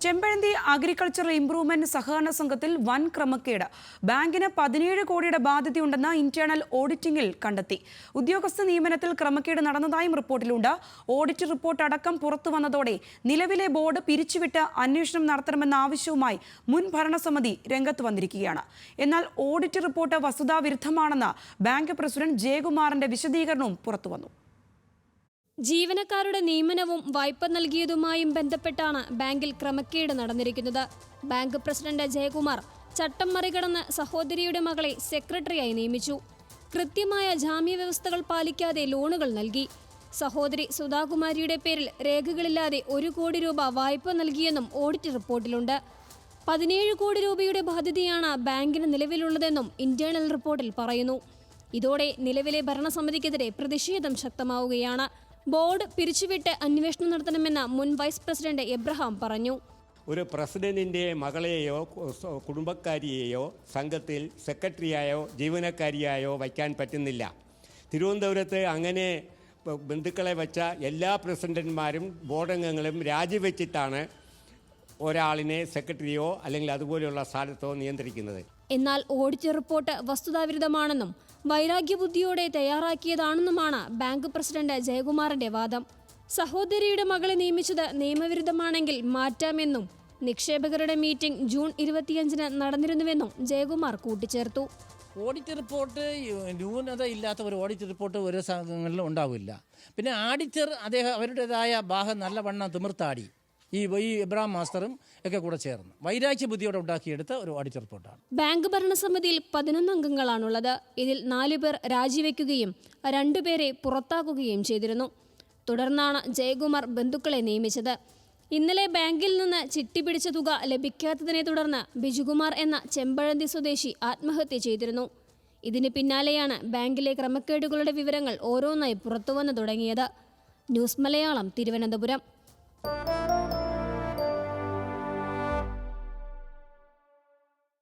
Chempazhanthi agricultural improvement സഹകരണ സംഘത്തിൽ വൻ ക്രമക്കേട്. ബാങ്കിന് 17 കോടിയുടെ ബാധ്യതയുണ്ടെന്ന് ഇന്റേണൽ ഓഡിറ്റിംഗിൽ കണ്ടെത്തി. ഉദ്യോഗസ്ഥ നിയമനത്തിൽ ക്രമക്കേട് നടന്നതായും റിപ്പോർട്ടിലുണ്ട്. ഓഡിറ്റ് റിപ്പോർട്ട് അടക്കം പുറത്തുവന്നതോടെ നിലവിലെ ബോർഡ് പിരിച്ചുവിട്ട് അന്വേഷണം നടത്തണമെന്ന ആവശ്യവുമായി മുൻ ഭരണസമിതി രംഗത്ത് വന്നിരിക്കുകയാണ്. എന്നാൽ ഓഡിറ്റ് റിപ്പോർട്ട് വസ്തുതാവിരുദ്ധമാണെന്ന് ബാങ്ക് പ്രസിഡന്റ് ജയകുമാറിന്റെ വിശദീകരണവും പുറത്തുവന്നു. ജീവനക്കാരുടെ നിയമനവും വായ്പ നൽകിയതുമായും ബന്ധപ്പെട്ടാണ് ബാങ്കിൽ ക്രമക്കേട് നടന്നിരിക്കുന്നത്. ബാങ്ക് പ്രസിഡന്റ് ജയകുമാർ ചട്ടം മറികടന്ന് സഹോദരിയുടെ മകളെ സെക്രട്ടറിയായി നിയമിച്ചു. കൃത്യമായ ജാമ്യവ്യവസ്ഥകൾ പാലിക്കാതെ ലോണുകൾ നൽകി. സഹോദരി സുധാകുമാരിയുടെ പേരിൽ രേഖകളില്ലാതെ 1 കോടി രൂപ വായ്പ നൽകിയെന്നും ഓഡിറ്റ് റിപ്പോർട്ടിലുണ്ട്. 17 കോടി രൂപയുടെ ബാധ്യതയാണ് ബാങ്കിന് നിലവിലുള്ളതെന്നും ഇന്റേണൽ റിപ്പോർട്ടിൽ പറയുന്നു. ഇതോടെ നിലവിലെ ഭരണസമിതിക്കെതിരെ പ്രതിഷേധം ശക്തമാവുകയാണ്. ബോർഡ് പിരിച്ചുവിട്ട് അന്വേഷണം നടത്തണമെന്ന് മുൻ വൈസ് പ്രസിഡന്റ് എബ്രഹാം പറഞ്ഞു. ഒരു പ്രസിഡന്റിൻ്റെ മകളെയോ കുടുംബക്കാരിയെയോ സംഘത്തിൽ സെക്രട്ടറിയായോ ജീവനക്കാരിയായോ വയ്ക്കാൻ പറ്റുന്നില്ല. തിരുവനന്തപുരത്ത് അങ്ങനെ ബന്ധുക്കളെ വെച്ച എല്ലാ പ്രസിഡന്റുമാരും ബോർഡംഗങ്ങളും രാജിവെച്ചിട്ടാണ് ഒരാളിനെ സെക്രട്ടറിയോ അല്ലെങ്കിൽ അതുപോലെയുള്ള സ്ഥാനത്തോ നിയന്ത്രിക്കുന്നത്. എന്നാൽ ഓഡിറ്റ് റിപ്പോർട്ട് വസ്തുതാവിരുദ്ധമാണെന്നും വൈരാഗ്യബുദ്ധിയോടെ തയ്യാറാക്കിയതാണെന്നുമാണ് ബാങ്ക് പ്രസിഡന്റ് ജയകുമാറിന്റെ വാദം. സഹോദരിയുടെ മകളെ നിയമിച്ചത് നിയമവിരുദ്ധമാണെങ്കിൽ മാറ്റാമെന്നും നിക്ഷേപകരുടെ മീറ്റിംഗ് ജൂൺ 25-ന് നടന്നിരുന്നുവെന്നും ജയകുമാർ കൂട്ടിച്ചേർത്തു. ഓഡിറ്റ് റിപ്പോർട്ട് ന്യൂനത ഇല്ലാത്ത ഒരു ഓഡിറ്റ് റിപ്പോർട്ട് ഒരു സംഘങ്ങളിലും ഉണ്ടാവില്ല. പിന്നെ ആഡിറ്റർ അവരുടേതായ ഭാഗം നല്ലവണ്ണം തിമിർത്താടി ഈ എബ്രഹാം മാസ്റ്ററും ഒക്കെ കൂടെ ചേർന്ന് വൈരാഗ്യ ബുദ്ധിയോടെ ഉണ്ടാക്കിയെടുത്ത ഒരു ഓഡിറ്റ് റിപ്പോർട്ടാണ്. ബാങ്ക് ഭരണസമിതിയിൽ 11 അംഗങ്ങളാണുള്ളത്. ഇതിൽ 4 പേർ രാജിവെക്കുകയും 2 പേരെ പുറത്താക്കുകയും ചെയ്തിരുന്നു. തുടർന്നാണ് ജയകുമാർ ബന്ധുക്കളെ നിയമിച്ചത്. ഇന്നലെ ബാങ്കിൽ നിന്ന് ചിട്ടി പിടിച്ച തുക ലഭിക്കാത്തതിനെ തുടർന്ന് ബിജുകുമാർ എന്ന ചെമ്പഴന്തി സ്വദേശി ആത്മഹത്യ ചെയ്തിരുന്നു. ഇതിന് പിന്നാലെയാണ് ബാങ്കിലെ ക്രമക്കേടുകളുടെ വിവരങ്ങൾ ഓരോന്നായി പുറത്തുവന്നു തുടങ്ങിയത്. ന്യൂസ് മലയാളം, തിരുവനന്തപുരം.